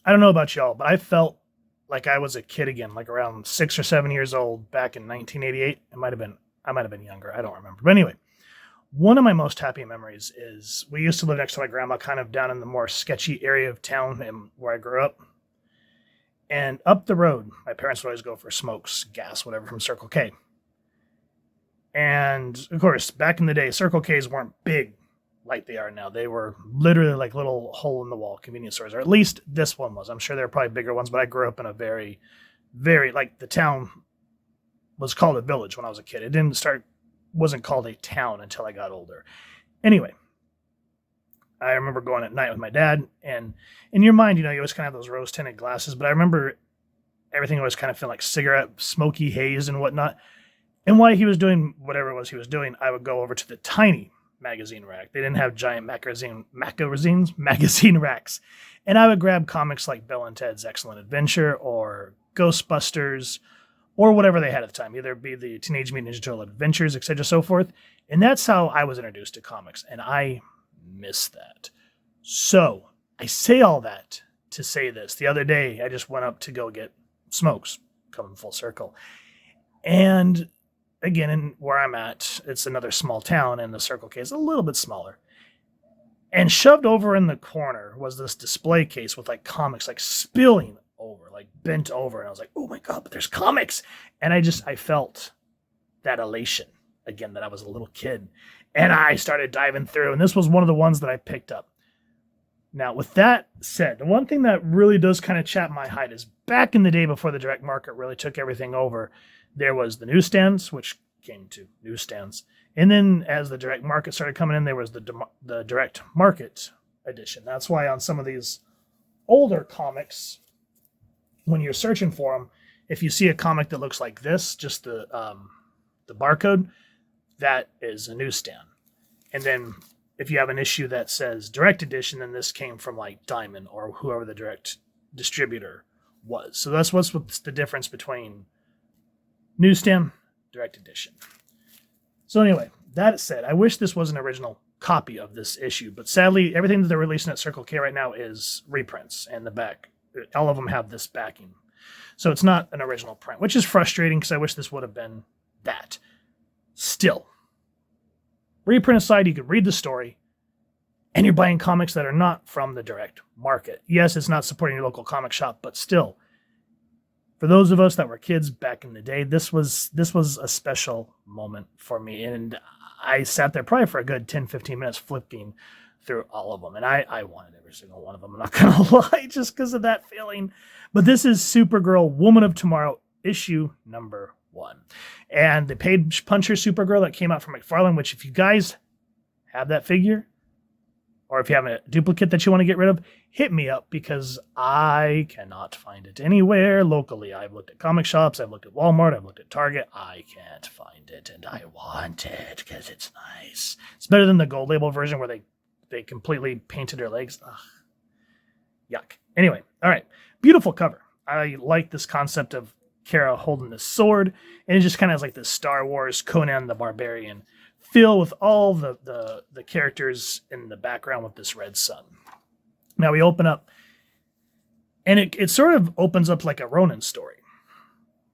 I don't know about y'all, but I felt like I was a kid again, like around 6 or 7 years old back in 1988. I might have been younger. I don't remember. But anyway, one of my most happy memories is we used to live next to my grandma, kind of down in the more sketchy area of town and where I grew up. And up the road, my parents would always go for smokes, gas, whatever, from Circle K. And of course, back in the day, Circle K's weren't big like they are now. They were literally like little hole in the wall convenience stores, or at least this one was. I'm sure there are probably bigger ones, but I grew up in a very, very, like, the town was called a village when I was a kid. It didn't start, wasn't called a town until I got older. Anyway, I remember going at night with my dad, and in your mind, you always kind of have those rose tinted glasses, but I remember everything always kind of felt like cigarette, smoky haze and whatnot. And while he was doing whatever it was he was doing, I would go over to the tiny magazine rack. They didn't have giant magazine racks. And I would grab comics like Bill and Ted's Excellent Adventure or Ghostbusters or whatever they had at the time, either be the Teenage Mutant Ninja Turtle Adventures, etc., so forth. And that's how I was introduced to comics. And I miss that. So I say all that to say this. The other day, I just went up to go get smokes, coming full circle. And again, in where I'm at, it's another small town, and the Circle K is a little bit smaller. And shoved over in the corner was this display case with like comics like spilling over, like bent over. And I was like, oh my God, but there's comics. And I felt that elation again, that I was a little kid. And I started diving through, and this was one of the ones that I picked up. Now, with that said, the one thing that really does kind of chap my hide is back in the day before the direct market really took everything over, there was the newsstands, which came to newsstands. And then as the direct market started coming in, there was the direct market edition. That's why on some of these older comics, when you're searching for them, if you see a comic that looks like this, just the barcode, that is a newsstand. And then if you have an issue that says direct edition, then this came from like Diamond or whoever the direct distributor was. So that's what's the difference between newsstand, direct edition. So anyway, that said, I wish this was an original copy of this issue, but sadly, everything that they're releasing at Circle K right now is reprints, and the back, all of them have this backing. So it's not an original print, which is frustrating because I wish this would have been that. Still, reprint aside, you could read the story, and you're buying comics that are not from the direct market. Yes, it's not supporting your local comic shop, but still, for those of us that were kids back in the day, this was a special moment for me. And I sat there probably for a good 10, 15 minutes flipping through all of them. And I wanted every single one of them. I'm not going to lie, just because of that feeling. But this is Supergirl, Woman of Tomorrow, issue number 1. And the Page Puncher Supergirl that came out from McFarlane, which if you guys have that figure, or if you have a duplicate that you want to get rid of, hit me up because I cannot find it anywhere locally. I've looked at comic shops, I've looked at Walmart, I've looked at Target. I can't find it, and I want it because it's nice. It's better than the gold label version where they completely painted her legs. Ugh. Yuck. Anyway, all right. Beautiful cover. I like this concept of Kara holding this sword, and it just kind of has like this Star Wars Conan the Barbarian feel with all the characters in the background with this red sun. Now we open up, and it sort of opens up like a Ronin story.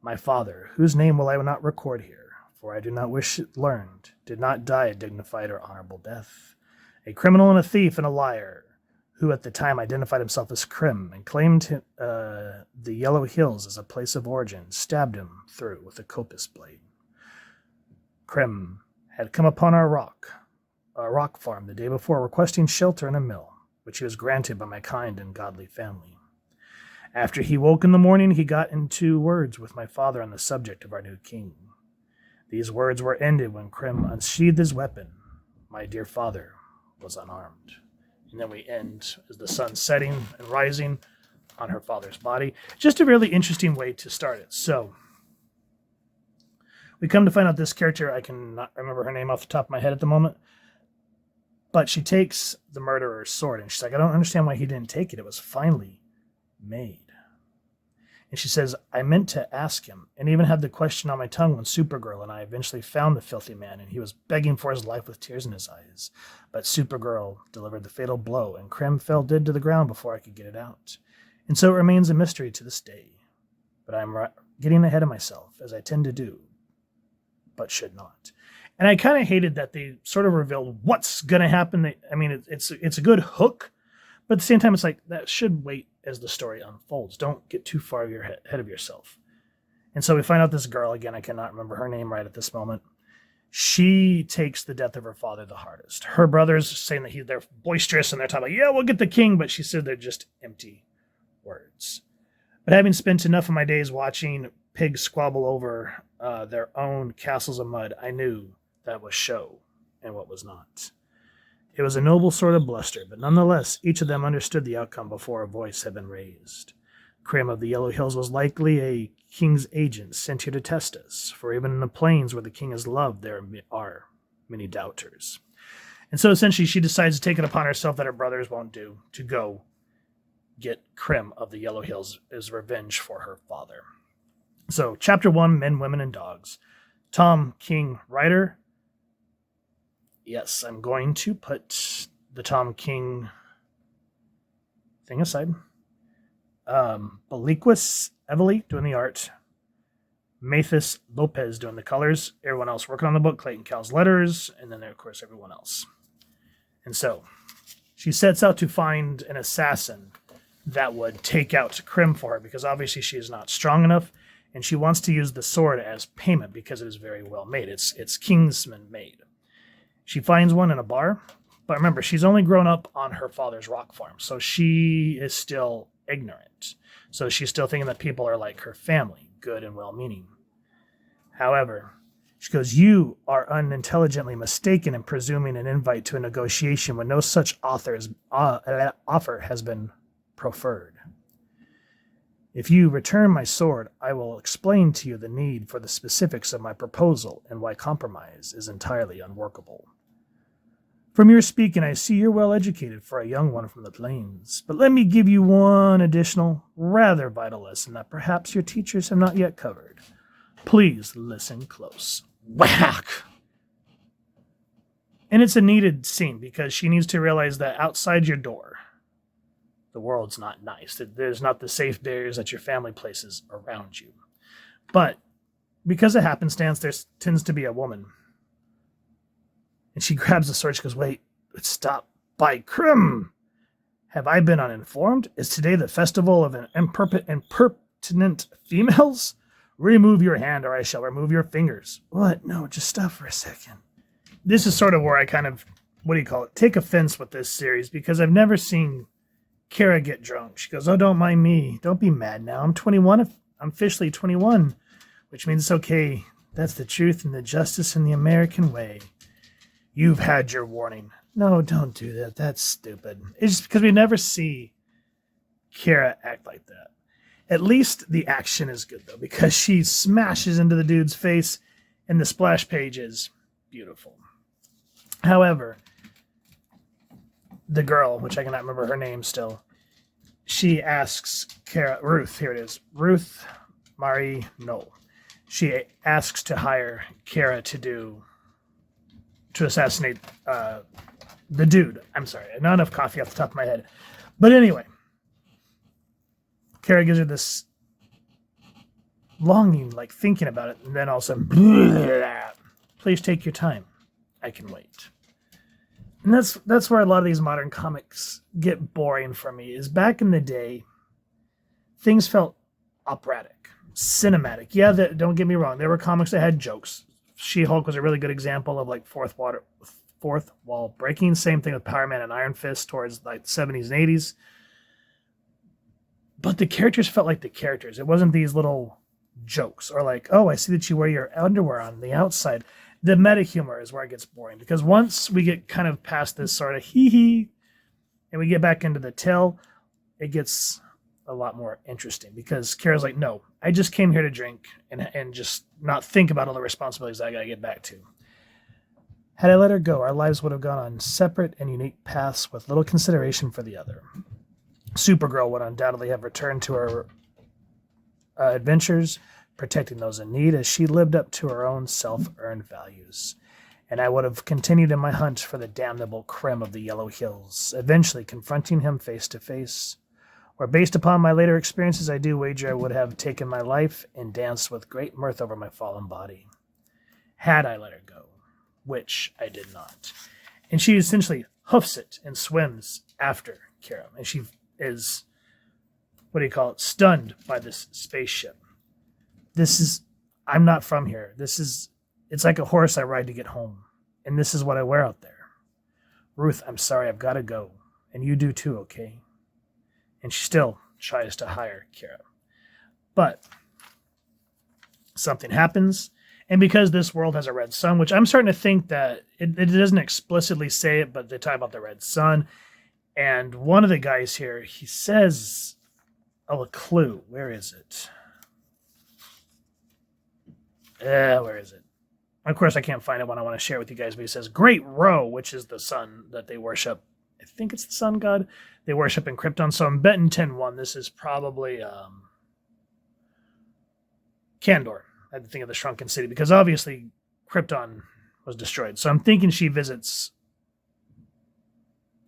My father, whose name will I not record here, for I do not wish it learned, did not die a dignified or honorable death. A criminal and a thief and a liar, who at the time identified himself as Krem and claimed the Yellow Hills as a place of origin, stabbed him through with a coppice blade. Krem had come upon our rock farm the day before, requesting shelter in a mill, which he was granted by my kind and godly family. After he woke in the morning, he got into words with my father on the subject of our new king. These words were ended when Krem unsheathed his weapon. My dear father was unarmed. And then we end as the sun setting and rising on her father's body. Just a really interesting way to start it. So we come to find out this character, I cannot remember her name off the top of my head at the moment, but she takes the murderer's sword, and she's like, I don't understand why he didn't take it. It was finely made. And she says, I meant to ask him, and even had the question on my tongue when Supergirl and I eventually found the filthy man, and he was begging for his life with tears in his eyes. But Supergirl delivered the fatal blow, and Krem fell dead to the ground before I could get it out. And so it remains a mystery to this day. But I'm getting ahead of myself, as I tend to do, but should not. And I kind of hated that they sort of revealed what's going to happen. I mean, it's a good hook, but at the same time, it's like that should wait as the story unfolds. Don't get too far ahead of yourself. And so we find out this girl, again, I cannot remember her name right at this moment. She takes the death of her father the hardest. Her brothers saying that they're boisterous and they're talking about, yeah, we'll get the king, but she said they're just empty words. But having spent enough of my days watching pigs squabble over their own castles of mud, I knew that was show and what was not. It was a noble sort of bluster, but nonetheless, each of them understood the outcome before a voice had been raised. Krem of the Yellow Hills was likely a king's agent sent here to test us, for even in the plains where the king is loved, there are many doubters. And so essentially she decides to take it upon herself that her brothers won't do, to go get Krem of the Yellow Hills as revenge for her father. So chapter 1, Men, Women, and Dogs. Tom King writer. Yes, I'm going to put the Tom King thing aside. Bilquis Evely doing the art. Mat Lopes doing the colors. Everyone else working on the book. Clayton Cowles letters. And then, of course, everyone else. And so she sets out to find an assassin that would take out Krem for her, because obviously she is not strong enough. And she wants to use the sword as payment because it is very well made. It's Kingsman made. She finds one in a bar. But remember, she's only grown up on her father's rock farm. So she is still ignorant. So she's still thinking that people are like her family, good and well-meaning. However, she goes, you are unintelligently mistaken in presuming an invite to a negotiation when no such offer has been proffered. If you return my sword, I will explain to you the need for the specifics of my proposal and why compromise is entirely unworkable. From your speaking, I see you're well educated for a young one from the plains. But let me give you one additional, rather vital lesson that perhaps your teachers have not yet covered. Please listen close. Whack! And it's a needed scene because she needs to realize that outside your door, the world's not nice. That there's not the safe barriers that your family places around you. But because of happenstance, there tends to be a woman. And she grabs the sword. She goes, wait, stop. By Krem! Have I been uninformed? Is today the festival of impertinent females? Remove your hand or I shall remove your fingers. What? No, just stop for a second. This is sort of where I kind of, take offense with this series, because I've never seen Kara get drunk. She goes, oh, don't mind me. Don't be mad now. I'm 21. I'm officially 21, which means it's okay. That's the truth and the justice in the American way. You've had your warning. No, don't do that. That's stupid. It's just because we never see Kara act like that. At least the action is good, though, because she smashes into the dude's face, and the splash page is beautiful. However, the girl, which I cannot remember her name still, she asks Ruthye Marye Knoll. She asks to hire Kara to assassinate the dude. I'm sorry, not enough coffee off the top of my head. But anyway, Kara gives her this longing, like thinking about it, and then all of a sudden, please take your time. I can wait. And that's where a lot of these modern comics get boring for me, is back in the day, things felt operatic, cinematic. Yeah, don't get me wrong. There were comics that had jokes. She-Hulk was a really good example of like fourth wall breaking. Same thing with Power Man and Iron Fist towards like the 70s and 80s. But the characters felt like the characters. It wasn't these little jokes or like, oh, I see that you wear your underwear on the outside. The meta humor is where it gets boring, because once we get kind of past this sort of hee-hee and we get back into the tell, it gets a lot more interesting, because Kara's like, no, I just came here to drink and just not think about all the responsibilities I got to get back to. Had I let her go, our lives would have gone on separate and unique paths with little consideration for the other. Supergirl would undoubtedly have returned to her adventures, protecting those in need, as she lived up to her own self-earned values. And I would have continued in my hunt for the damnable Krem of the Yellow Hills, eventually confronting him face to face, where based upon my later experiences, I do wager I would have taken my life and danced with great mirth over my fallen body, had I let her go, which I did not. And she essentially hoofs it and swims after Kara. And she is, stunned by this spaceship. I'm not from here. It's like a horse I ride to get home. And this is what I wear out there. Ruth, I'm sorry, I've got to go. And you do too, okay? And she still tries to hire Kara. But something happens. And because this world has a red sun, which I'm starting to think that it doesn't explicitly say it, but they talk about the red sun. And one of the guys here, he says, a clue. Where is it? Where is it? Of course, I can't find it when I want to share it with you guys, but he says, Great Row, which is the sun that they worship. I think it's the sun god they worship in Krypton. So I'm betting 10-1. This is probably Kandor. I had to think of the Shrunken City because obviously Krypton was destroyed. So I'm thinking she visits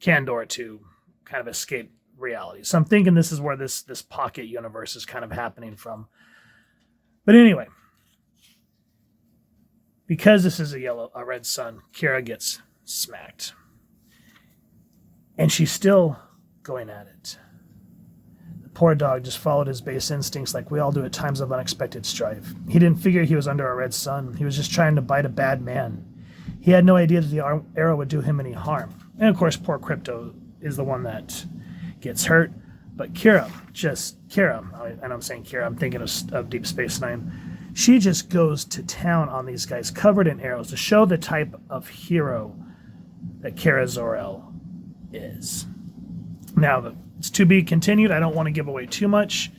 Kandor to kind of escape reality. So I'm thinking this is where this pocket universe is kind of happening from. But anyway, because this is a red sun, Kara gets smacked. And she's still going at it. The poor dog just followed his base instincts like we all do at times of unexpected strife. He didn't figure he was under a red sun. He was just trying to bite a bad man. He had no idea that the arrow would do him any harm. And of course, poor Krypto is the one that gets hurt. But Kara, and I'm saying Kara, I'm thinking of Deep Space Nine. She just goes to town on these guys covered in arrows to show the type of hero that Kara Zor-El is. Now, it's to be continued. I don't want to give away too much.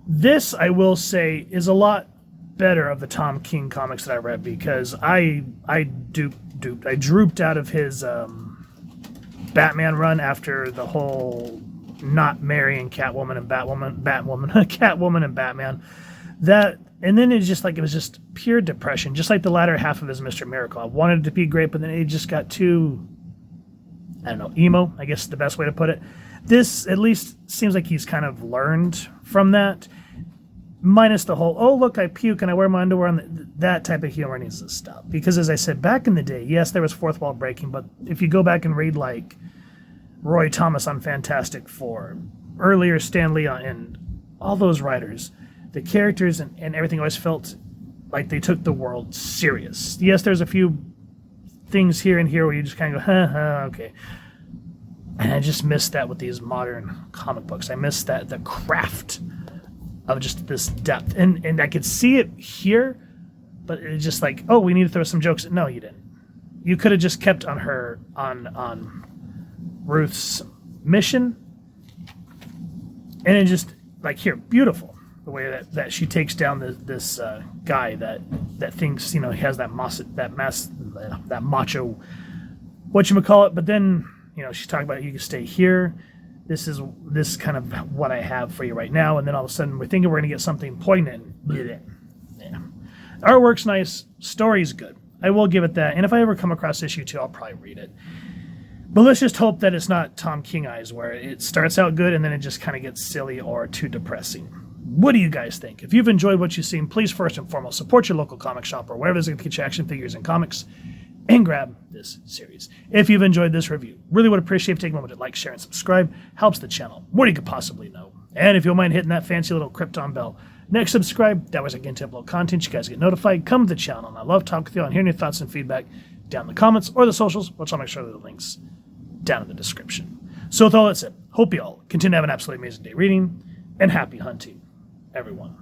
This, I will say, is a lot better of the Tom King comics that I read because I drooped out of his Batman run after the whole not marrying Catwoman and Catwoman and Batman. And then it was just pure depression, just like the latter half of his Mr. Miracle. I wanted it to be great, but then it just got too, I don't know, emo, I guess is the best way to put it. This at least seems like he's kind of learned from that, minus the whole, oh, look, I puke and I wear my underwear on that type of humor needs to stop. Because as I said, back in the day, yes, there was fourth wall breaking, but if you go back and read like Roy Thomas on Fantastic Four, earlier Stan Lee and all those writers, the characters and everything always felt like they took the world serious. Yes, there's a few things here and here where you just kind of go, okay. And I just miss that with these modern comic books. I miss the craft of just this depth. And I could see it here, but it's just like, oh, we need to throw some jokes. No, you didn't. You could have just kept on Ruth's mission. And it just, like here, beautiful. The way that she takes down this guy that thinks, he has that macho, whatchamacallit, but then, she's talking about you can stay here. This is kind of what I have for you right now. And then all of a sudden we're thinking we're going to get something poignant. Yeah. Artwork's nice. Story's good. I will give it that. And if I ever come across issue 2, I'll probably read it. But let's just hope that it's not Tom King eyes where it starts out good and then it just kind of gets silly or too depressing. What do you guys think? If you've enjoyed what you've seen, please first and foremost support your local comic shop or wherever there's going to get you action figures and comics and grab this series. If you've enjoyed this review, really would appreciate if you take a moment to like, share, and subscribe. Helps the channel more than you could possibly know. And if you don't mind hitting that fancy little Krypton bell next subscribe, that way I get to upload content, you guys get notified, come to the channel, and I love talking with you and hearing your thoughts and feedback down in the comments or the socials, which I'll make sure that the links down in the description. So with all that said, hope you all continue to have an absolutely amazing day reading, and happy hunting, everyone.